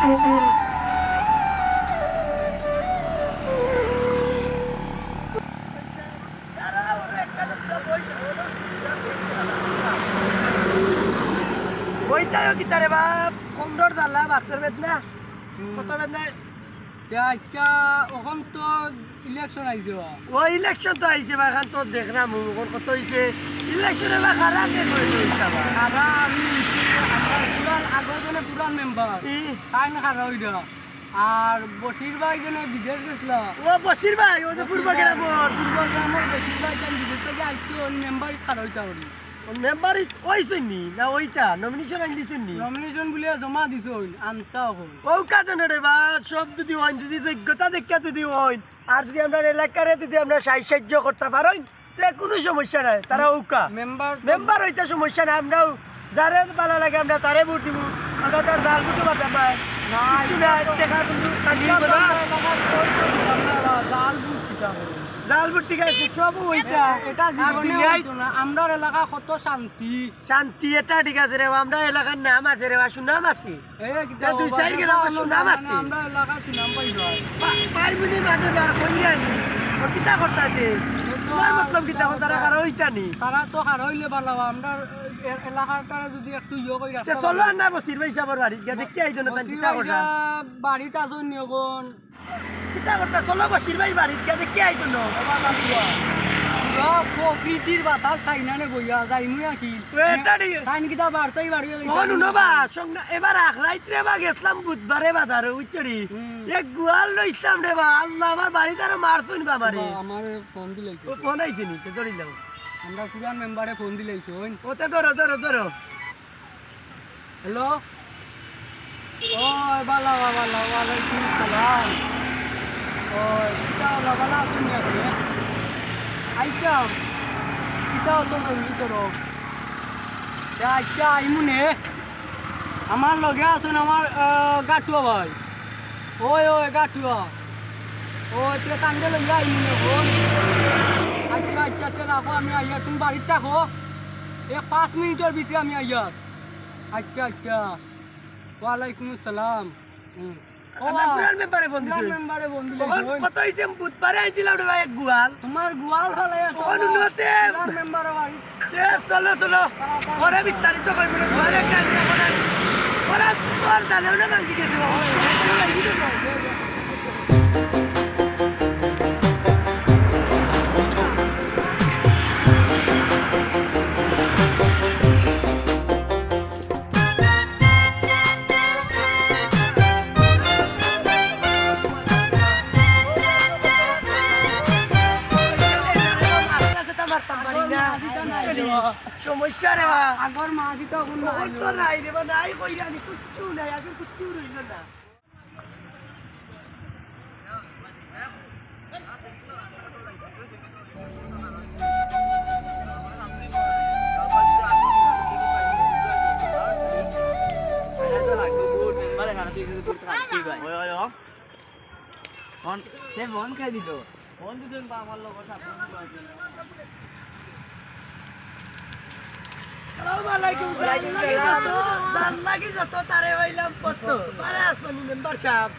ওইটাও কি তারে বাপ কমডর দালা বাচ্চার বেদ না কত বেদ না আচ্ছা ওখান তো ইলেকশন আইছে ও ইলেকশন তো আইছে বা খান তো দেখলাম ওর কত হইছে ইলেকশনে বা খারাপ কে কই দিছা বা খারা আমি পুরান আগর জনে পুরান মেম্বার তাই না খারা হইরা আর বসির ভাই জনে বিদেশ গেছিল ও বশির ভাই ও তো পূর্ব গ্রামের পূর্ব গ্রামের বসির ভাই যেন বিদেশ থেকে আইছে ওই মেম্বার খারা হইতা হরি মেম্বার ওইছনি না ওইটা নমিনেশন আইন দিছনি নমিনেশন বলে জমা দিছ আনতা হল ও কাজে রে বা সব যদি হইন যদি যোগ্যতা দেখা যদি হইন আর যদি আমরা এলাকারে যদি আমরা সাহায্য করতে পারই তে কোনো সমস্যা নাই তারা ওকা মেম্বার হইতে সমস্যা নাই আমরাও যারে ভালো লাগে আমরা তারে ভোট দিব আমরা তার জাল বুঝতে পারতাম না কিছু নাই দেখা কিন্তু কান্দি বলা জাল বুট কিটা জাল বুট ঠিক আছে সব ওইটা এটা জীবনে হইতো না আমরার এলাকা কত শান্তি শান্তি এটা ঠিক আছে রে আমরা এলাকার নাম আছে রে সুনাম আছে এই কিটা দুই সাইড গেলাম সুনাম আছে আমরা এলাকা সুনাম পাই যায় পাই বুনি মানে বার কইরা নি ও কিটা করতাছে তোমার মতলব কিটা তারা কারো হইতা নি তারা তো হার হইলে ভালো আমরা এলাকার তারা যদি একটু ইয়ে কই রাখতে চলো না বসির ভাই সাবর বাড়ি গিয়া দেখি আইতো না তাই কিটা করতা বাড়িতে আসো নিয়গন কিটা করতা চলো বসির ভাই বাড়ি গিয়া দেখি আইতো না প্রকৃতির বাতাস খাই না নে বইয়া যাই মুই কি এটা ঠিক টাইম কিটা বাড়তাই বাড়ি অনুনো বা সঙ্গে এবার আখ রাইত্রে বা গেছলাম বুধবারে বাজারে উচ্চরি এক গুয়াল লইছলাম রে বা আল্লাহ আমার বাড়িতে আরো মারছুন বাবারে আমার ফোন দিলাইছো ও ফোন আইছে নি তে ধরিলাম আমরা পুরান মেম্বারে ফোন দিলাইছো ওতে ধরো ধরো ধরো হ্যালো ও বালা বালা ওয়ালাইকুম সালাম ও কিটা বালা শুনি আপনি আইতাম কিটাও তো নই তোর আচ্ছা আইমুনে আমার লগে আছেন আমার গাটুয়া ভাই ওই ওই গাটুয়া ও তুই কান্দে লইয়া আইমুনে ফোন আচ্ছা আচ্ছা আচ্ছা রাখো আমি আইয়া তুমি বাড়িতে থাকো 5 মিনিটের ভিতরে আমি আইয়া আচ্ছা আচ্ছা ওয়ালাইকুম আসসালাম পুরান মেম্বারে ফোন দিছি মেম্বারে ফোন দিলে কত হইছে বুধবারে আইছিলাম রে ভাই এক গুয়াল তোমার গোয়াল ফেলে অনুনতে মেম্বার বাড়ি চলো চলো পরে বিস্তারিত কইব না ঘরে কাজ না ওরা তোর দালে না ভাঙি গেছে সমস্যা রে বা আগর মাঝি তো তো নাই রে বা নাই কইরা আমি কিচ্ছু নাই আগে কিচ্ছু রইল না ফোন খাই দিত ফোন দিছেন বা আমার লগত আসসালামুয়ালাইকুম লাগি যত তারে হইলাম কত পারে আসনি মেম্বার সাহেব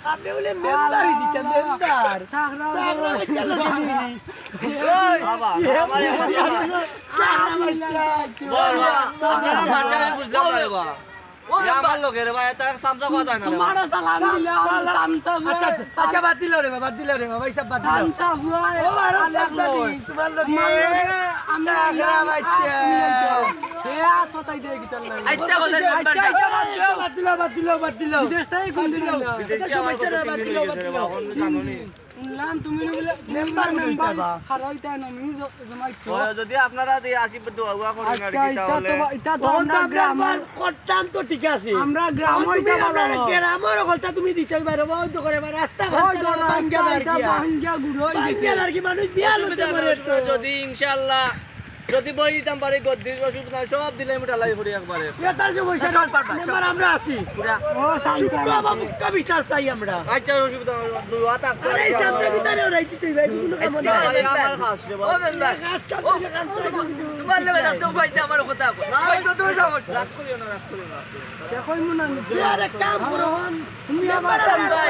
আপনি বলে মেম্বার দিচ্ছেন মেম্বার বাবা বাবা আমার লোকের ভাই তার সামজা কথা না তোমার সালাম দিলে সামসা আচ্ছা আচ্ছা বাদ দিল রে বাবা সব বাদ দিল সামসা বুয়া ও আরো সামসা দি তোমার লগে আমরা বাচ্চা সে আতো তাই দে কি চল না আচ্ছা কথা বাদ দিল বিদেশটাই কোন দিল নাম তুমি বলে মেম্বার খারাইতা না আমি জমাইছো যদি আপনারা দিয়ে আশীর্বাদ দোয়া করেন আর কি তাহলে এটা তো আমরা গ্রাম করতাম তো ঠিক আছে আমরা গ্রাম হইতা ভালো গ্রামের কথা তুমি দিতে পারো ওই তো করে রাস্তা ভাঙ্গা গুড়ো কি মানুষ বিয়া লতে পারে যদি ইনশাআল্লাহ যদি বই দিতাম বাড়ি গদ্দি ওষুধ নাই সব দিলে আমি ঢালাই করি একবারে এটা সমস্যা চল, পারবা, চল। মেম্বার আমরা আছি ও শুক্র বা মুক্ত বিচার চাই আমরা আচ্ছা অসুবিধা দুই হাত আসতে আরে সামনে ভিতরে রাইতে তুই ভাই কোনো কাম আচ্ছা, নাই আমার কাজ রে ও মেম্বার তোমার লগে যাতে পাইতে আমার কথা কই তো তোর সমস্যা রাগ করিও না রাগ করিও না দেখই মু না তুই আরে কাম করো তুমি আমার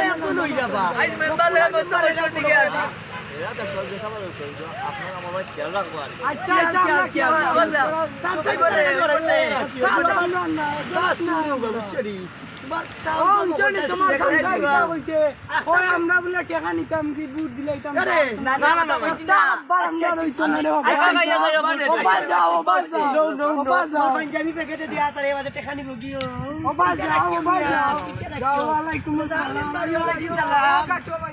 এখন হই যাবা আজ মেম্বার লগে মত তোর দিকে আছে এরা তো জলদি সামাল করো আপনারা আমার ভাই খেয়াল রাখবো আর আচ্ছা আচ্ছা আমরা কি বললাম সামনে বলে বলে দাদা আমরা না দাস না চরি ও জানি তোমার সংসার কি হইছে ওই আমরা বলে টাকা নিতাম কি বুট দিলাইতাম আরে না না না কইছি না আমরা রইতো না রে বাবা আচ্ছা ভাইয়া যাও ও বাদ যাও ও বাদ যাও নো নো ও নো বাদ যাও পাঞ্জাবি প্যাকেটে দিয়া তারে আমাদের টেকানি গিও ও বাদ যাও ও বাদ যাও যাও আলাইকুম আসসালাম ওয়ালাইকুম সালাম কাটো ভাই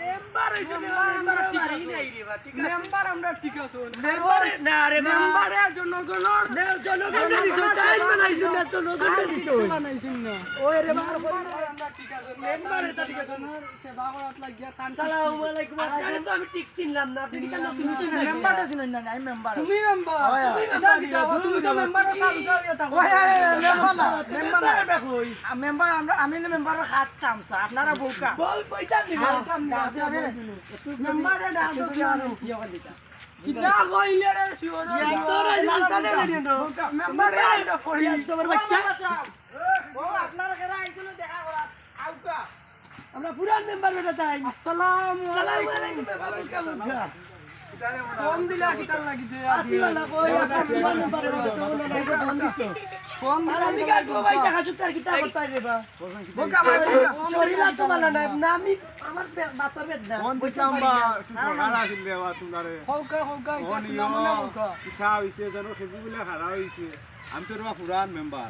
মেম্বার হইছে মেম্বার মারি নাই রে বা ঠিক আছে মেম্বার আমরা ঠিক আছে মেম্বার না রে মেম্বারের জন্য গণর জনগণ দিছো টাইম বানাইছো না তো নতুন দিছো বানাইছেন না ওই রে বার আমরা ঠিক আছে মেম্বার এটা ঠিক আছে সেবা করাত লাগিয়া তান আসসালামু আলাইকুম আজকে তো আমি ঠিক চিনলাম না আপনি কেন তুমি চিনেন মেম্বারটা চিনেন না আমি মেম্বার তুমি মেম্বার তুমি তো মেম্বার মেম্বার কই মেম্বার আমরা আমি মেম্বারের হাত চামচা আপনারা বউকা বল কইতা দিবা মেম্বারে ডাক দাও কিটা কইলে রে শিওর তোর লালতানে রেডিও নো মেম্বারে আইডা করি তোমার বাচ্চা ও আপনারা কেরা আইছিল দেখা করা আউকা আমরা পুরান মেম্বার বেটা তাই আসসালামু আসসালামু আলাইকুম বাবু কেমন ফোন দিলা কিটা লাগি দে আসিবালা কই আপনার পুরান মেম্বার বেটা তো না নাই ফোন দিছো ফোন আর আমি কার কো ভাই টাকা চুতার কিতা করতে রে বা বোকা ভাই শরীর তো ভালো না না আমি আমার বাতর বেদনা ফোন দিছিলাম বা তুই খারা আছিল রে বা তোমারে হৌকা হৌকা ফোন কিটা মনে হৌকা পিঠা হইছে জানো খেবি বলে খারা হইছে আমি তো রা পুরান মেম্বার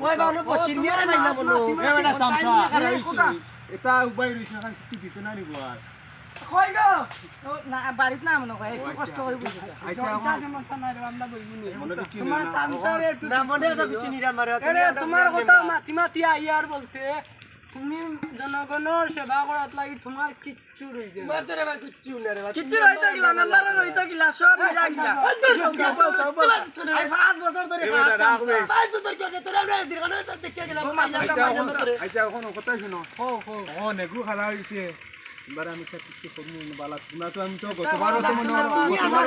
ওই বাউনো পছিন নিয়ারে মাইনা বলো এ বেটা সামসা এটা উপায় রইছে না কিছু দিতে না নিব আর কই গো না বাড়িত না মনে কয় একটু কষ্ট করে বুঝি আচ্ছা এটা সমস্যা নাই রে আমরা বইবি নি মনে কিছু তোমার না সংসারে একটু না মনে তো কিছু নিরা মারে আরে তোমার কথা মাতি মাতি আইয়ার বলতে তুমি জনগণের সেবা করাত লাগি তোমার কিচ্ছু রইছে মার তোরে ভাই কিচ্ছু না রে কিচ্ছু রইতো গিলা মেম্বারে রইতো গিলা সব মিলা গিলা আই 5 বছর ধরে এবারে রাখ রে ভাই তো তোর কে তোরা না দিরখানে তো দেখে গেলাম আচ্ছা এখন কথা শুনো হো হো ও নেগু খারা হইছে এবার আমি তো কিছু করব না বালা তোমরা তো আমি তো গতবার তো মনে তুমি আমার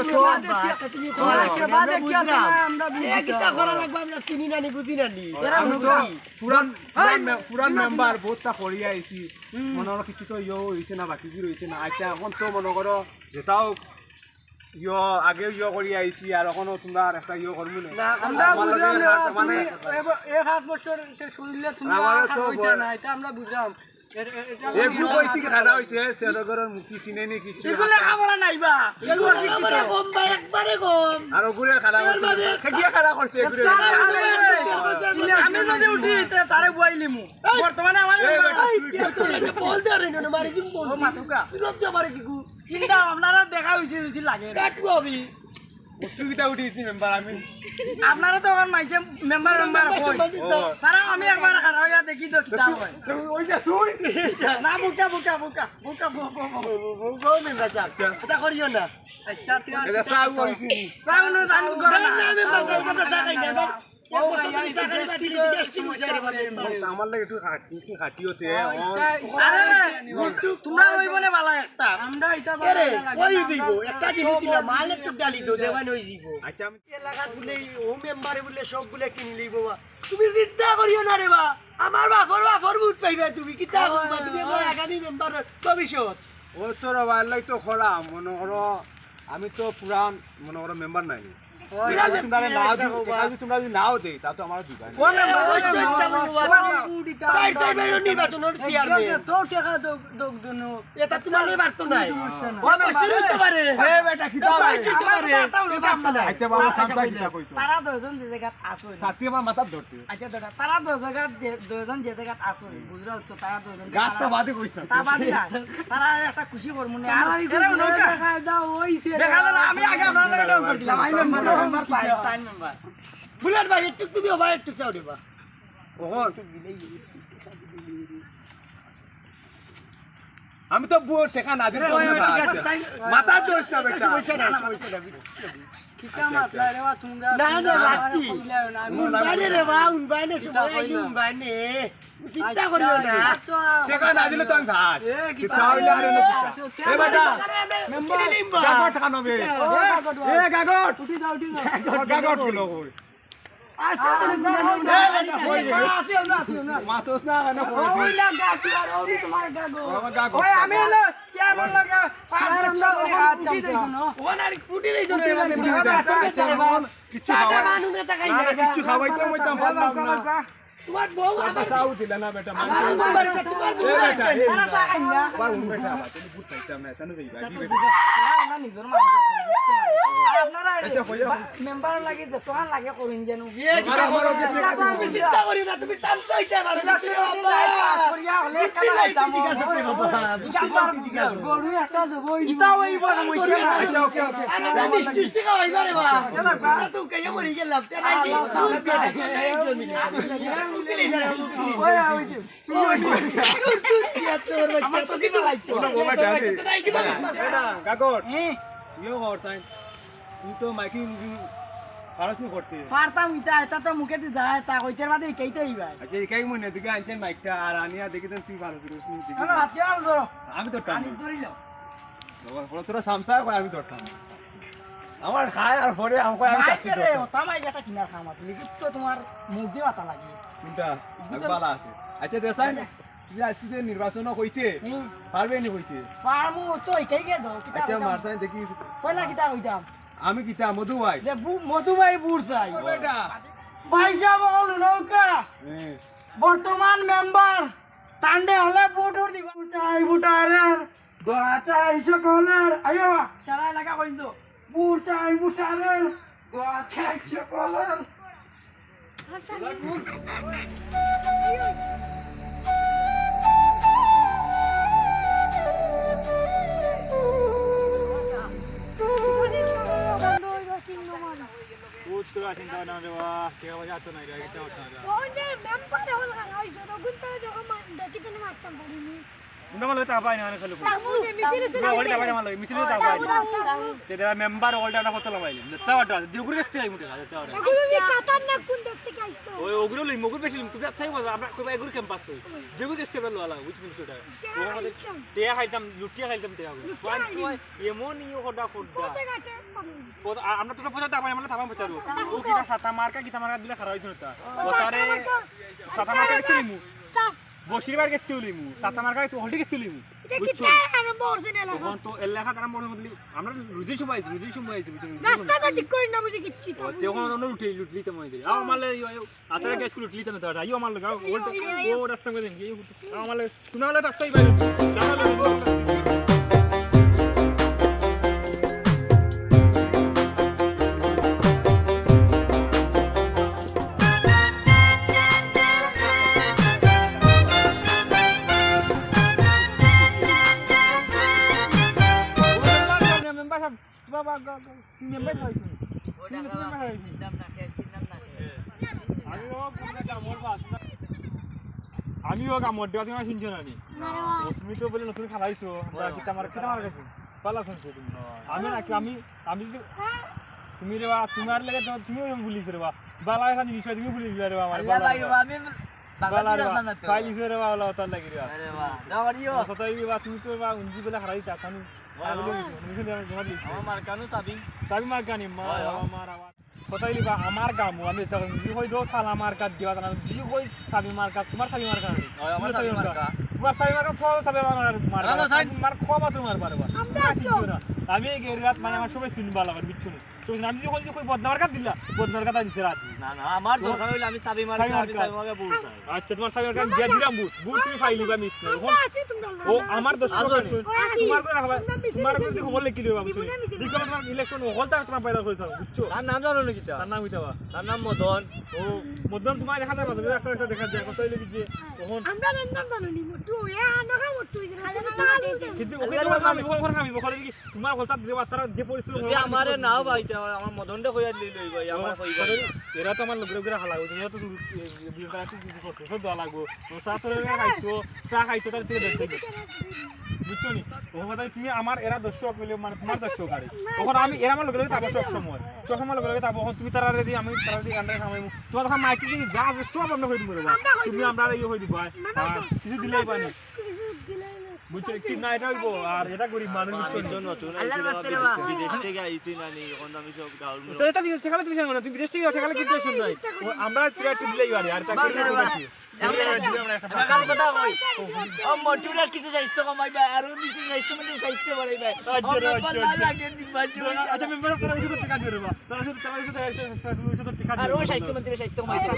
তো তুমি তোমার সেবা দেখিয়া আমরা এ কিতা করা লাগবে আমরা চিনি না নি বুঝি না নি আমি তো পুরান মেম্বার বহুতটা করিয়া আইছি মনে হলো কিছু তো ইয়ে হয়েছে না বাকি কি রয়েছে না আচ্ছা এখন তো মনে করো যেটাও ইয়ে আগে ইয়ে করি আইছি আর এখনো তোমরা একটা ইয়ে করবো না আমরা আমার লগে বুঝলাম খাস মানে এক হাত বছর সে শুনলে তুমি আমারও আর তো হইতা না এটা আমরা বুঝলাম এটা এই গ্রুপ থেকে খাড়া হইছে সেলগরের মুখি চিনে নি কিছু এগুলো খাবার নাইবা এগুলো আমরা কম ভাই একবারে কম আর ওগুলো খাড়া করছে খেকিয়া খাড়া করছে এগুলো আমি যদি উঠি তারে বুয়াইলিমু বর্তমানে আমার বল দে রে না মারি দিম বল মাতুকা তুই তো মারি দিগু চিন্তা আপনারা দেখা হইছে বেশি লাগে কাটবো আমি উচ্চকিতা উঠিছি মেম্বার আমি আপনারা তো এখন মাইছে মেম্বার কই সারা আমি একবার খারাপ হইয়া দেখি তো কিতা হয় ওই যে তুই না বুকা বুকা বুকা বুকা গো মেম্বার যা এটা করিও না আচ্ছা তুই এটা সাউ হইছি সাউন্ড জানি করে না আমি মেম্বার আমরা সাকাই না ও আমার লাগে একটু খাটি হচ্ছে তোমরা রইবনে বালা একটা আমরা এটা রে ওই দিব একটা জিনিস দিলা মাল একটু ডালি দো দেবান হই দিব আচ্ছা আমি এলাকা বলে ও মেম্বারে বলে সব বলে কিনি লইব তুমি চিন্তা করিও না রে বা আমার বাপর বুট পাইবা তুমি কিতা করবা তুমি আমার আগামী মেম্বার ভবিষ্যৎ ও তোর বাইলাই তো খরা মনে করো আমি তো পুরান মনে করো মেম্বার নাই তোমরা যদি নাও দেই তা তো আমার দিবা ও মেম্বার অবশ্যই সাইড সাইড বাইরে নির্বাচনের চেয়ারম্যান তো টাকা দোক দনো এটা তোমার লই পারতো না সমস্যা না। ও বেশি হইতে পারে এ বেটা কি দাও হইতে পারে আচ্ছা বাবা সামসা কিটা কইতো তারা দুজন যে জায়গাত আসো সাথী আমার মাথা ধরতে আচ্ছা দাদা তারা দুজন যে জায়গাত আসো বুঝলো তো তারা দুজন গাতটা বাদে কইছ না তা বাদি না তারা একটা খুশি করব না আর এরা নৌকা দেখা দাও ওইছে দেখা দাও আমি আগে আপনার লাগে ডাউন করে দিলাম I member pi time member bullet ভাই একটু তুমি ভাই একটু চাও দেবা ওহন আমি তো বুয়ো টেকা না দিলে ওই, ঠিক আছে, চাই- মাথা চড়ছ না বেটা সমস্যা নাই, সমস্যা নাই। কিতা মাতলা রে বা তোমরা না, না, রাখছি। আমি উনবাইনে রে বা, উনবাইনে সময় আইলি উনবাইনে। চিন্তা করিও না। টেকা না দিলে তো আমি ভাত এ, কি কিতা হইলে আর এনে কিতা? এ বেটা কিনে নিম বা। গাগর টাকা নবে এ গাগর উঠি যাও উঠি যাও গাগর গুলো কই আচ্ছা, বলে গুনা নিম এ না। বেটা কই রে আসিও না আসিও না মাতোস না কেন ওই না গাটু আর ওই তোমার গাগো গাগর ওই আমি হলো চেয়ারম্যান লাগা 5 বছর ধরে হাত চামছে। ওনার কুটি দেই তো রে। কিচ্ছু খাওয়া মানু না তাকাই না না। কিচ্ছু খাওয়াইতে মইতাম পারলাম না তোমার বউ একটা সাউ দিলে না বেটা আমার বউ বাড়িতে তোমার বউ এ বেটা এ তারা চা খাই না। বার উন বেটা তুমি বুঝ পাইতাম না তানো যাইবা কি বেটা না নিজের মানুষ আপনারা এটা কইয়া মেম্বার লাগে যে তোহান লাগে করিন জানো তুমি চিন্তা করিও না, তুমি চামচা হইতে পারো। গরু একটা দেবো ইতা হইব না মইছে না। আচ্ছা ওকে ওকে আমরা মিষ্টি টাকা হইবা রে বা। আমরা তো কাইয়া মরি গেলাম। তে নাই দি দুধ পেটে একজন মিনিট। এটা কুকিলি না কুকিলি। ওই হইছে আমার তো কিন্তু ওটা গোবা ডালে নাই কি বাবা। বেটা গাগর হ্যাঁ ইয়ো কর তাই তুই তো মাইকিং পারসনি করতে পারতাম ইটা এটা তো মুখে দি যায় তা কইতের বাদে কেইতেই ভাই আচ্ছা একাই মনে দিকে আনছেন মাইকটা আর আনিয়া দেখি তো তুই পারস রোশনি দেখি না হাতে আল ধরো আমি তো টানি ধরিল বাবা তোরা সামসা কই আমি ধরতাম আমার খায় আর পরে আমাকে আমি চাকরি মাইকে রে করতাম ওটা মাই এটা কিনার খাম আছে লিখি তো তোমার মুখ দিয়ে মাথা লাগে কোনটা বালা আছে আচ্ছা দেসাই তুই আজকে যে নির্বাচন কইতে পারবে নি কইতে পারমু তো এটাই গে দাও কিতা আচ্ছা মারসাই দেখি পয়লা কিতা কইতাম আমি কিতা মধু ভাই যে মধু ভাই বুড় চাই বেটা পয়সা বল নৌকা হ্যাঁ বর্তমান মেম্বার টান্ডে হলে বুট উঠ দিব চাই বুটারের দোয়া চাই সকলের আয়ো সারা এলাকা কইল বুট চাই বুটারের দোয়া চাই সকলের মেম্বার ওল্ড ফটো লাগাইলাম যেগুলো কাছ থেকে মুঠে ওই ওগুলো লই মগুর বেশি তুমি আচ্ছাই বলো আমরা কইবা এগুলো ক্যাম্পাস হই যেগুলো কাছ থেকে লওয়া লাগা বুঝছিস সেটা টেয়া খাইতাম লুটিয়া খাইতাম টেয়া এমন ইও হডা খোডা আমরা তোরা পয়সা দাবাই আমরা থামাম পয়সা ও কিটা সাতা মার্কা দিলে খারাপ হইতো না ও তারে সাতা মার্কা কিস্তি লিমু বসিরবার কিস্তি লিমু সাতা মার্কা কিস্তি হলটি কিস্তি লিমু তখন তো এলাকা তারা মনে মতলি আমরা রুজি সুবাইছি রাস্তা তো ঠিক করি না বুঝি কিচ্ছু তো তখন আমরা লুটলিতে মনে দিই আমালে আতারে গ্যাস লুটলিতে না তো আইও আমার লাগা ও রাস্তা করে দেন আমালে তুনালে তাকতাই বাইরে জানালে আমিও কামড় দেওয়া তুমি শুনছো না তুমি তো বলে নতুন খালাইছো আমার কাছে পালা শুনছো তুমি আমি নাকি আমি তুমি রে বা তোমার লাগে তুমিও বলিস রে বা বালা এখান জিনিস তুমি বলিস রে বা আমার বালা খাইলিস রে বা ওলা তার লাগি রে আরে বাহ দাওয়ারিও কথাই বা তুমি তো বা উনজি বলে খারাই তাছানি আমার মার্কানো সাবি সাবি মার গানি আমার কথাই লিবা আমার গাম আমি তখন জি কই দো থাল আমার কাট দিবা না জি কই সাবি মার কাট তোমার সাবি মার কাট হয় আমার সাবি মার্কা তোমার সাবি মার কাট সাবি মার মার খোবা তোমার পারবা আমি এই গেরিয়াত মানে আমার সবাই শুনবা লাগার বিচ্ছু আমি যখন কই বদনার কাট দিলা বদনার কাট দিতে রাত না না আমার দরকার হইলে আমি সাবি মার্কা আমি সাবি মার্কা বউ চাই আচ্ছা তোমার সাবি মার কাট দিয়া দিলাম বুট তুমি ফাইলিবা মিস না ও আমার দোষ তোমার করে রাখবা তোমার করে খবর লিখি দিবা বুঝছো দেখো তোমার ইলেকশন হলতা তোমার বাইরে কইছো বুঝছো তার নাম জানো নাকি তা তার নাম হইতাবা তার নাম মদন ও মদন তোমার দেখা যাবে একটা দেখা যায় কত হইলে যে তখন আমরা নাম জানি মোটু এ আনকা মোটু কিন্তু ওকে আমি বলে কি তোমার হলতা যে বাতারা যে পরিস্থিতি যদি আমারে নাও ভাইতে আমার মদনটা কইয়া লই ভাই আমার কইবা এরা তো আমার লোকের উপরে হালা লাগবে এরা তো বিয়ে করা কিছু করতে সব দেওয়া লাগবো চা চলে খাইতো চা খাইতো তার থেকে দেখতে বুঝছো নি ও কথা তুমি আমার এরা দর্শক মিলে মানে তোমার দর্শক আরে তখন আমি এরা আমার লোকের তারপর সব সময় লোকের তারপর তুমি তারা রেডি আমি তারা রেডি গানটা খামাইমু তোমার তখন মাইকি দিয়ে যা সব আমরা হয়ে দিব তুমি আমরা ইয়ে হয়ে দিব কিছু দিলেই পানি বুঝছো কি না এটা হইব আর এটা গরিব মানুষ বুঝছো নতুন বিদেশ থেকে আইছি নানি এখন আমি সব গাউল তো এটা দিতে খালি তুমি জানো না তুমি বিদেশ থেকে ঠেকালে কি টেনশন নাই আমরা একটু দিলেই পারি আর টাকা কাল কথা কই ও মোটুরা কিছু স্বাস্থ্য কমাইবা আর কিছু স্বাস্থ্য মানে স্বাস্থ্য বাড়াইবা ভালো লাগে দিবা আচ্ছা মেম্বার আপনারা শুধু টাকা দিয়ে দেবা তারা শুধু টাকা আর ও স্বাস্থ্য মন্ত্রী স্বাস্থ্য কমাইবা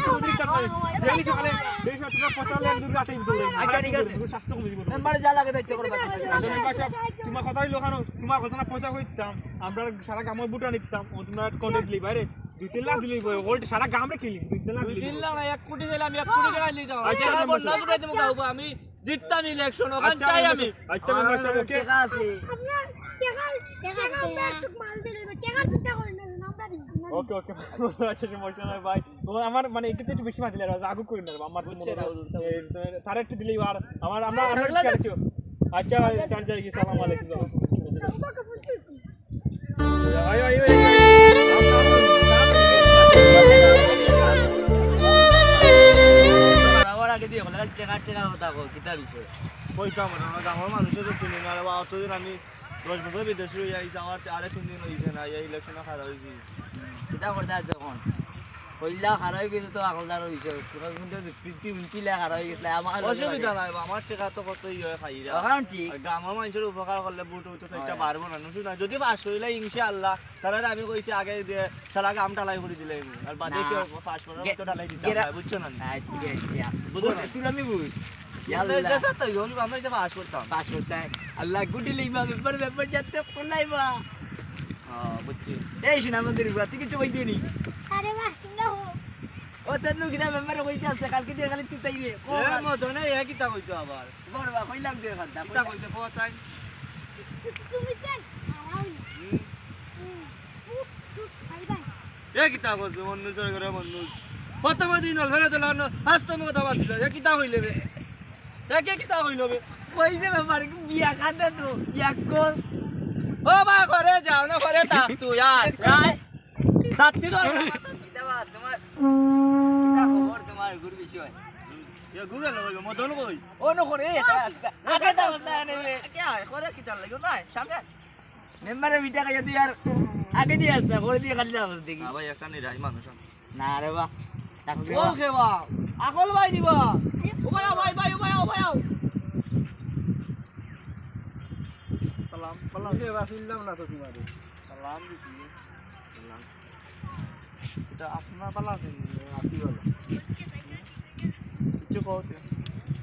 ডেইলি সকালে তোমরা 50 লাখ দূর রাতে দিতে হবে আচ্ছা ঠিক আছে স্বাস্থ্য কমে দিব মেম্বার যা লাগে দায়িত্ব করবা আচ্ছা মেম্বার সাহেব তোমার কথাই লোকানো তোমার কথা না পয়সা হইতাম আমরা সারা গ্রামের বুটা নিতাম ও তোমরা কলেজ দিলি বাইরে 2-3 লাখ দিলেই ওল্ড সারা গ্রামে কিলি 2-3 লাখ দিলি 2-3 লাখ না 1 কোটি দিলে আমি 1 কোটি টাকা নিয়ে যাবো আচ্ছা বন্ধ করে দেবো গাউব আমি জিততাম ইলেকশন ওখান চাই আমি আচ্ছা মেম্বার সাহেব ওকে টাকা আছে আপনার টাকা আমরা একটু মাল দিলে টাকা চিন্তা করেন না আমরা দিব না ওকে আচ্ছা সমস্যা নাই ভাই ও আমার মানে একটু বেশি মাছ দিলে আগু করে নেব আমার তার একটু দিলেই আর আমরা আচ্ছা চার যাই কি সালাম আলাইকুম বাবা বুঝতেছি আয় আমার আগে দিয়ে হলে টাকা কথা কো কিটা বিষয় কইতাম না গাঁৱৰ মানুহে তো চিনি না বা অতদিন আমি 10 বছর বিদেশে হয়ে আইছি আমার আরে 3 দিন হইছে না এই ইলেকশনে খারাপ হইছি কিটা করতে যখন কইলা হারাই গেছে তো আকলদার হইছে পুরো কিন্তু 50 লাখ হারাই গেছে আমার অসুবিধা নাই আমার টাকা তো কত ইয়ে খাই রা কারণ ঠিক গ্রামের মানুষের উপকার করলে বুট তো একটা পারবো না শুনা যদি পাস হইলে ইনশাআল্লাহ তাহলে আমি কইছি আগে সারা গ্রাম টালাই করে দিলে আর বাদে কেউ পাস করার তো টালাই দিতে বুঝছো না আচ্ছা বুঝো না সুলামি বুঝ ইয়াল্লা দেশা তো ইউন আমরা যে পাস করতাম পাস করতে হয় আল্লাহ গুটি লইবা ব্যাপার যাতে কোনাইবা হ্যাঁ বুঝছি এই শুনা আমাদের তুই কিছু কই দিনি আরে বাহ তোমরা হো ও তেনু কিনা ব্যাপারে কইতে আসছে কালকে দিয়ে খালি চুতাই রে এ মদনে এ কিতা কইতো আবার বড় বা কইলাম দিয়ে কথা কিতা কইতে পৌঁছাই তুমি দেন আরাই চুপ খাই ভাই এ কিতা কইবে মন্নু সর করে মন্নু প্রথম দিন হল ফেরে দিলাম হাসতে কথা বাতিল এ কিতা কইলে বে এ কে কিতা কইলো বে কইছে ব্যাপার বিয়া খাতে তো বিয়া কর ও বা ঘরে যাও না ঘরে থাক তুই আর সাথী তো কিটা বা তোমার কিটা খবর তোমার গুড বিষয় এ গুগল কইবে মদন কই ও ন করে আগে দাও না নেবে কে করে কিতা লাগিও না সামনে মেম্বারে বিটা কাজে তুই আর আগে দিয়ে আসতা করে দিয়ে খালি দাও দেখি ভাই একটা নিরাই মানুষ না রে বা ও কেবা আকল ভাই দিবা ও ভাই ও ভাই সালাম শুনলাম না তো তোমার সালাম দিছি সালাম এটা আপনার পালা আছেন আসি বলো কিছু কওতে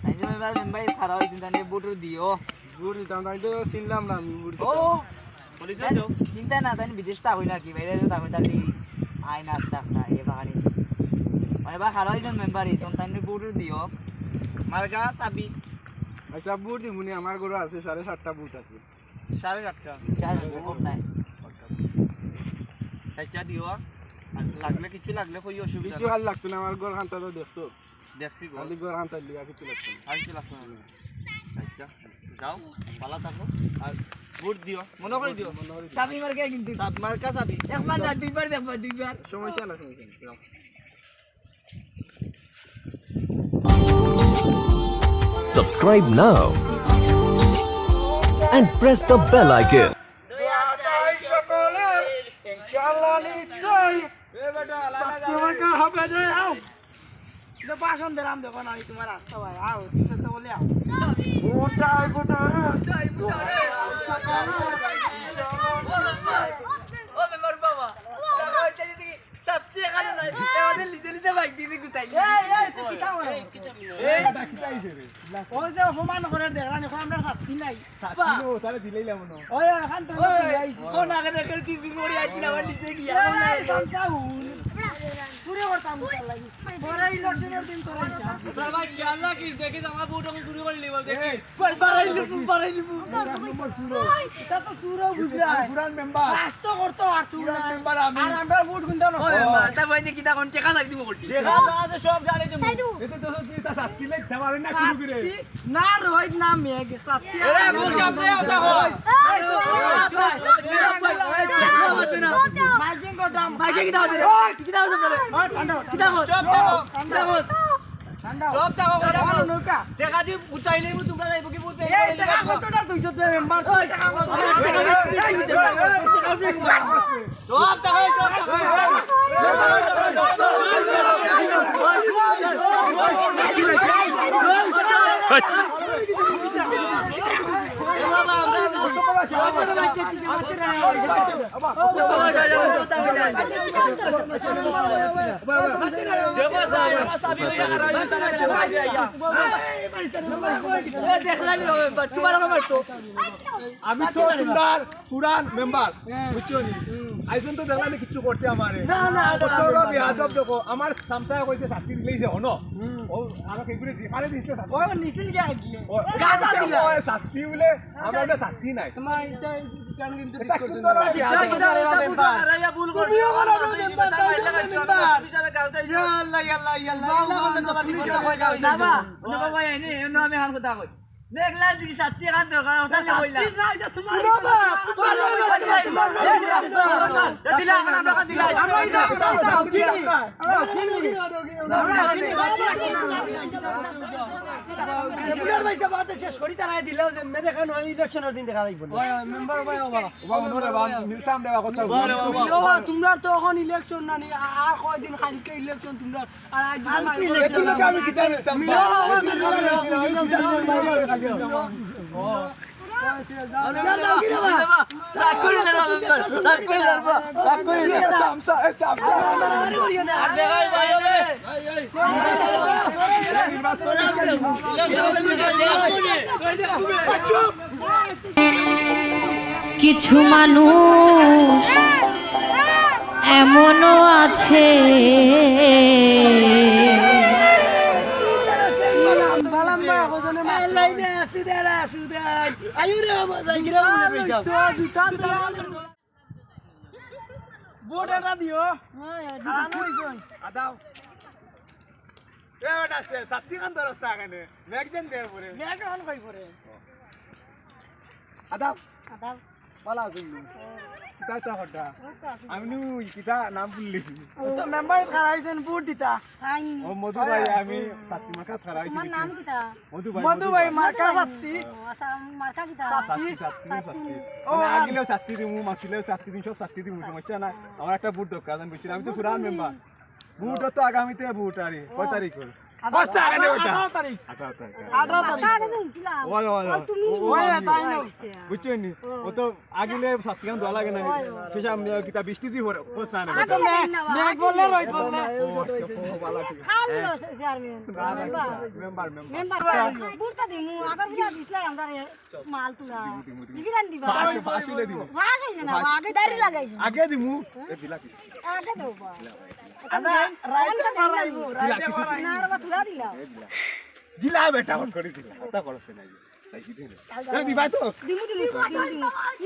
তাই যে এবার মেম্বারে খারাপ হইছে তানে বুটু দিও দূর দিতাম তাই তো চিনলাম না আমি ও পুলিশে দাও চিন্তা না তাই বিদেশ তা হই না কি বাইরে তা হই তালি আই না তা এ বাহারি মানে বা খারাপ হইছে মেম্বারে তোম তানে বুটু দিও মার্গা চাবি আচ্ছা বুট দিমুনি আমার গরু আছে 7.5টা বুট আছে 7.5 চার কম নাই আচ্ছা দিও লাগলে কিছু লাগলে কই অসুবিধা কিছু হাল লাগতো না আমার গরু হান্তা তো দেখছো দেখছি গো খালি গরু হান্তা লিয়া কিছু লাগতো না আর কিছু লাগতো না আচ্ছা যাও পালা থাকো আর বুট দিও মনে করে দিও চাবি মার্কে কিন্তু সাত মার্কা চাবি একবার না দুইবার দেখবা দুইবার সমস্যা না যাও। Subscribe now and press the bell icon. বাসন দিলাম দেখো না তোমার রাস্তা ভাই আও তো বলে আও ও মেম্বার বাবা সবচেয়ে কারণ নাই আমাদের লিজে ভাই দিদি গুছাই এই কিটা বলে ওই যে সমান করে দেখলাম এখন আমরা সাথী নাই তাহলে দিলেই লাভ না ওই এখন তো আইছি কোন আগে দেখে কিছু করে আইছি না আমার নিচে গিয়া পুরে করতাম লাগি পরে ইলেকশনের দিন তোরা স্যার ভাই খেয়াল রাখিস দেখিস আমার বুট আমি চুরি করে নিব দেখিস বাড়াইলি এটা তো সুরো বুঝায় পুরান মেম্বার কষ্ট করতে আর তুই না মেম্বার আমি আর আমরা ভোট গুনতে না তা ভাই দেখি তা কোন টাকা লাগি দিব করতে দেখা আছে সব জানি দেব এতে তো তুই তা সাতটি লাখ দেওয়ার না শুরু করে না রোহিত না মেঘ সাথী এরে বুট সামনে আতা হয় মাইকিং করতাম মাইকিং কি দাও রে কি দাও বলে ঠান্ডা কি দাও চুপ থাকো ঠান্ডা চুপ থাকো কথা বলো নৌকা দেখা দি উঠাই নেব তোমরা যাইব কি বুট এই টাকা কতটা 200 মেম্বার টাকা কত চুপ থাকো আমি তো তোমার পুরান মেম্বার বুঝছো নি আইজন তো দেখলাম কিছু করতে আমারে না না তোরা বিয়াদব দেখো আমার সামসায় কইছে সাতটি দিলেইছে হনো ও আমাকে এগুলি দিপারে দিতে সাতটি ও নিছিল কি আগে ও সাতটি বলে আমার না সাতটি নাই তোমার এটা কান কিন্তু এটা কিন্তু তোরা বিয়াদব ভুল তুমিও করো মেম্বার আল্লাহ আল্লাহ দাদা নবা ভাই এনে এনো আমি হান কথা কই মেঘলা দিদি সাথী কান তো কারণ ওটা সে কইলা তোমার বাবা দিলা আমরা কান দিলা শেষ করি তারা দিলেও মেদেখান ইলেকশনের দিন দেখা লাগবে মেম্বার ভাই বাবা বাবা নোরে বাবা মিলতাম দেবা কথা বলে বাবা বাবা তোমরা তো এখন ইলেকশন না নি আর কয়দিন কালকে ইলেকশন তোমরা আর আজ একটু লোকে আমি কিতা মিলতাম সামসা এ সামসা কিছু মানুষ এমনও আছে ভোট এটা দিও আদাও এ ওটা সে সাতটি কান দরস্তা এখানে একদিন দের পরে এখন কই পরে আদাও বালা শুনলু কিতা তা হড্ডা আমি নু কিতা নাম ভুললেছি তো মেম্বার খারাইছেন ভোট দিতা ও মধু ভাই আমি সাতটি মাকা খারাইছি নাম কিটা মধু ভাই মার্কা সাথী আচ্ছা মার্কা কিটা সাতটি মানে আগিলেও সাতটি দিমু মাছিলেও সাতটি দিন সব সাতটি দিমু সমস্যা নাই আমার একটা বুট দরকার আমি বুঝছি আমি তো পুরান মেম্বার বুট তো আগামীতে বুট আরে কয় তারিখ করে 5 টাকা দে ওটা 18 তারিখ 18 তারিখ কাকে দিছিলাম ওই ওই তুমি ওই তাই না বুঝছেন নি ও তো আগিলে সাতটি গান দোয়া লাগে না শেষ আমি কিতা 20 টিজি হরে ও না না মেঘ বললে রোহিত বললে ও আচ্ছা ও বালা ঠিক খালি চেয়ারম্যান মেম্বার মেম্বার বুড়তা দিমু আগর বুড়া দিছলাই আমরা মাল তুলা দিবিরান দিবা ফাঁসিলে দিব ওয়া কইনা না আগে দাঁড়ি লাগাইছি আগে দিমু এ দিলা কিছু আগে দেও বা রাইতে মারাইবো দিলা কিছু না রে তুলা দিলা দিলা বেটা হট করে দিলা তা করছে না তাই কি দিলে আরে দিবা তো দিমু দিমু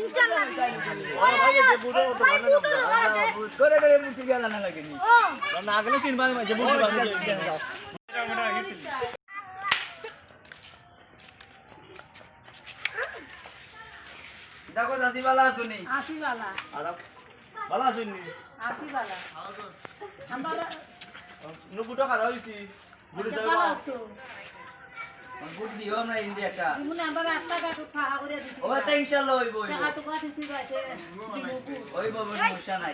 ইনশাআল্লাহ দিবা ভাই যে বুড়ো তো ভালো করে করে মুটি গেল না লাগেনি না আগলে তিনবার মাঝে বুড়ো বাকি যাও দেখো দাদি বালা শুনি আসিবালা আর ভালো আছেন নি আসিবালা আমরা নু বুড়ো খারাপ হইছি বুড়ো যাও তো ভোট দিও আমরা ইন্ডিয়াটা দিমু না আমরা রাস্তা ঘাট ফাঁকা করে দিছি ও তো ইনশাআল্লাহ হইবো টাকা তো কথা দিছি বাইছে দিমু হইবো সমস্যা নাই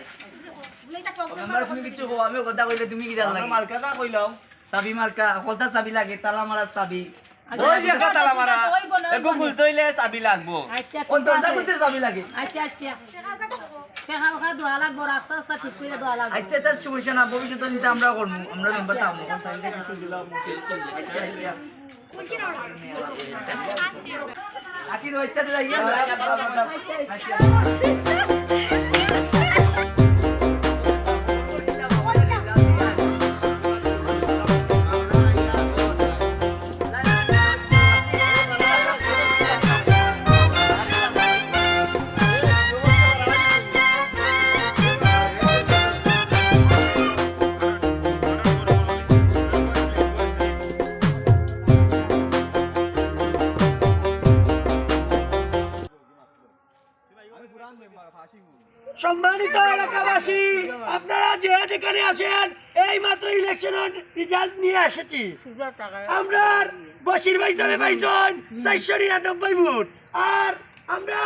বুলাইতা টক মেম্বার তুমি কিছু কও আমি কথা কইলে তুমি কি জান আমরা লাগে মার্কা না কইলাম চাবি মার্কা কলতা চাবি লাগে তালা মারা চাবি ওই যে তালা মারা এগো গুল তইলে চাবি লাগবো আচ্ছা ও দরজা খুলতে চাবি লাগে আচ্ছা আচ্ছা টাকা ওখা দোয়া লাগবো রাস্তা রাস্তা ঠিক করে দোয়া লাগবো আইতে তার সমস্যা না ভবিষ্যতে নিতে আমরা করব আমরা মেম্বার তামো আচ্ছা আচ্ছা আকি তো ইচ্ছা দিলা ইয়া আচ্ছা সম্মানিত এলাকাবাসী, আপনারা যে যেখানে আছেন, এই মাত্র ইলেকশনের রেজাল্ট নিয়ে এসেছি। আমরা বশির ভাই যাবে পাইছেন 499 ভোট, আর আমরা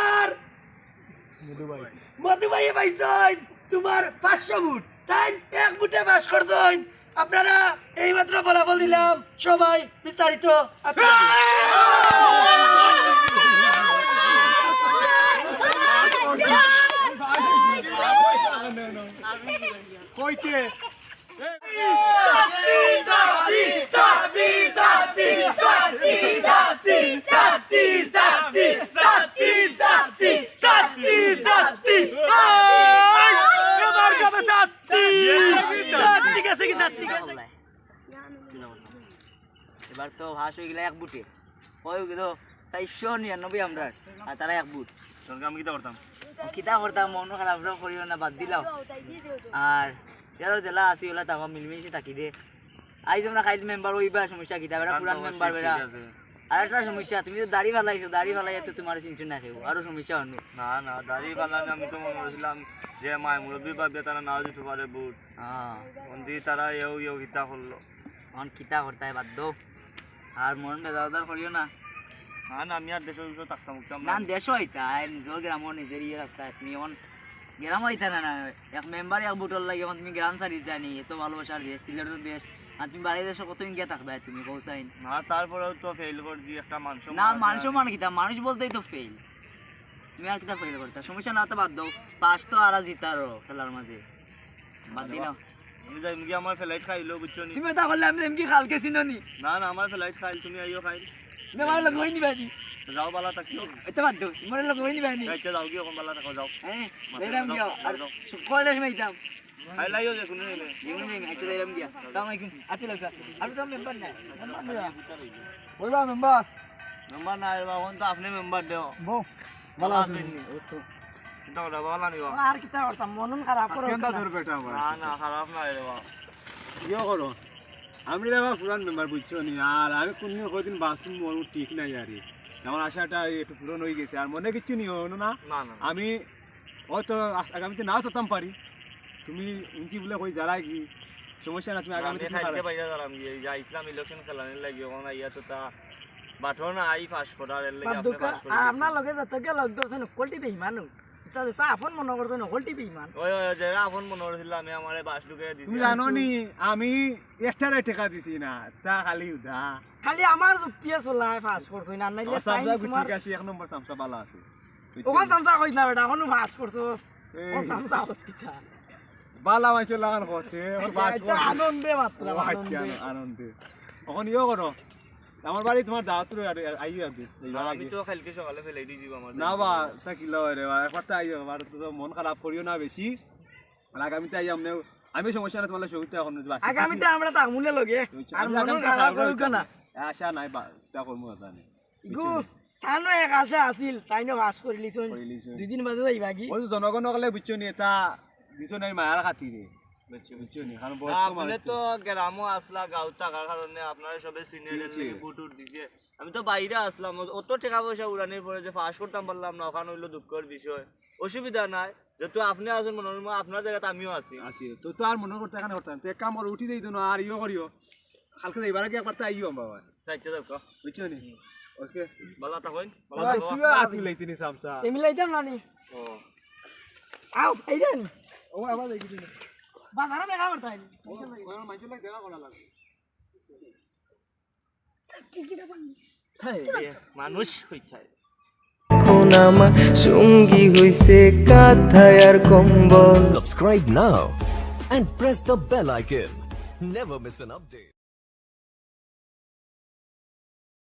মধু ভাই পাইছেন তোমার 500 ভোট। তাই এক ভোটে পাস করছেন আপনারা। এই মাত্র ফলাফল দিলাম, সবাই বিস্তারিত কইতে এবার তো ভাস হয়ে গেলে এক বুটে ওই তো 499 আমরা, আর তারা এক বুট। তখন আমি কিটা করতাম? কিতা করতাম, মন খারাপ করিও না, বাদ দিলাম। আর যারা জেলা আসি ওলা তাও মিলমিশে থাকি দে। আইজ আমরা খাইল মেম্বার ওইবা সমস্যা কিতা বেড়া, পুরান মেম্বার বেড়া। আর একটা সমস্যা, তুমি তো দাড়ি ফালাইছো, দাড়ি ফালাইয়া তো তোমার চিনছো না কেউ, আরো সমস্যা অন্য। না না, দাড়ি পালা আমি তো মনে করছিলাম যে মায় মুরব্বী ভাববে তারা নাও দিতে পারে বুট। হ্যাঁ, অন্দি তারা এও কিতা করলো। এখন কিতা করতে হয়, বাদ দাও। আর মন বেজাদার করিও না। না না, আমি আর দেশের ভিতরে থাকতাম না দেশ হইতা নিজের গ্রাম নিজের ইয়ে রাখতা, তুমি এখন গ্রাম হইতা না। এক মেম্বার এক বুটল লাগে, এখন তুমি গ্রাম ছাড়ি জানি, এত ভালোবাসার দেশ, সিলেটের দেশ। আর তুমি বাড়ির দেশে কতদিন গিয়ে থাকবে তুমি পৌঁছাইন না, তারপরেও তো ফেল করছি একটা মানুষ। না, মানুষ মানে কিতা, মানুষ বলতেই তো ফেল। তুমি আর কিতা ফেল করতে, সমস্যা না তো বাদ দাও। পাস তো আর জিতারও খেলার মাঝে, বাদ দিলাম। আমি যাই মুগি আমার ফ্লাইট খাইলো, বুঝছো নি? তুমি তা করলে আমি এমকি খালকে চিনি। না না, আমার ফ্লাইট খাইল, তুমি আইও খাইল। তুমি আমার লোক হইনি পারি, যাও বালা থাকিও। এটা বাদ দাও, তোমার লোক হইনি পারি। আচ্ছা যাও, গিয়ে বালা থাকো, যাও। হ্যাঁ, এরম গিয়া আর কয়টা সময় দিতাম খাইলাইও যে কোনো নেই। যেমন নেই আচ্ছা এরম গিয়া। আসসালামু আলাইকুম, আপনি লোক আপনি তো মেম্বার না। বলবা মেম্বার মেম্বার না, এখন তো আপনি মেম্বার দেও। বউ ভালো আছেন নি? চিন্তা করো, ভালো নিও। আর কিতা করতাম, মন খারাপ করো। কেনটা ধরবে এটা আমার? না না, খারাপ না রে বাবা। ইয়ে করো, আমি রে পুরান মেম্বার বুঝছো নি, আর আমি কোন কদিন বাসুম মন ঠিক নাই আর আমার আশাটা একটু পূরণ হয়ে গেছে। আর মনে কিচ্ছু নিও না, না না, আমি হয়তো আগামীতে নাও থাকতাম পারি। তুমি উঞ্চি বলে কই যারা কি সমস্যা না, তুমি আমি আগামীতে খাইতে পাইরা দাঁড়াম গিয়ে যা ইসলাম ইলেকশন খেলানোর লাগি ওখান আইয়া তো তা বাঠো না আই পাস করার এর লাগি আপনি পাস করে। আপনার লগে যত কে লগ ধরছেন কোল্টি বেইমানু, তা আপন মনে করছেন কোল্টি বেইমান। ওই ওই যারা আপন মনে হচ্ছিল আমি আমারে বাস ঢুকে দিছি। তুমি জানো নি আমি একটারে টাকা দিছি না, তা খালি উধা। খালি আমার যুক্তি চলাই পাস করছই না, নাইলে টাইম তোমার ঠিক আছে, এক নম্বর সামসা বালা আছে। ওখান সামসা কইছ না বেটা, কোন পাস করছস এই। ও সামসা হস কিটা বালা মাইছো লাগান করতে এটা আনন্দে মাত্র আনন্দে। আনন্দে এখন ইয়ে করো, আমার বাড়ি তোমার দাওয়াত আইও আগে। আমি তো কালকে সকালে ফেলাই দিয়ে দিব আমার। না বা তা কি লয় রে বা, একবার আইও, আর তো মন খারাপ করিও না বেশি। আর আগামীতে আই আমি সমস্যা না, তোমার সহিত এখন আগামীতে আমরা তামুলে লগে আর মন খারাপ করুক না। আশা নাই বা তা করবো জানি গু তানো এক আশা আছিল, তাইনো পাস করিলিছন, দুই দিন বাদে যাইবা কি। ওই জনগণ কলে বুঝছো নি, এটা দিছো নাই মায়ার খাতিরে, বুঝছো নি, কারণ বয়স্ক আপনি মানুষ তো গ্রামও আসলা, গাঁও থাকার কারণে আপনারা সবে সিনিয়র লাগি বুট উঠ দিছে। আমি তো বাইরে আসলাম, অত টাকা পয়সা উড়ানির পরে যে পাস করতাম পারলাম না, ওখানে হইলো দুঃখের বিষয়। অসুবিধা নাই, যেহেতু আপনি আছেন মনোরমা, আপনার জায়গাতে আমিও আছি। আছে তো, তো আর মনে করতে এখানে করতাম তো, এক কাম করে উঠি যাইতো না, আর ইয়ে করিও কালকে যাইবার আগে একবার আইও বাবা, যাইতে যাও, বুঝছো নি। ওকে ভালো থাকুন। তুই আতি লাইতিনি সামসা তুমি লাইতাম না নি ও আও আইরেন ও আবার দেখি দিন বাজারে দেখা করতাই মাইছো লাগ দেখা করা লাগে। মানুষ হইতায় এখন আমার সঙ্গী হইছে কাঁথায় আর কম্বল। Subscribe now and press the bell icon. Never miss an update.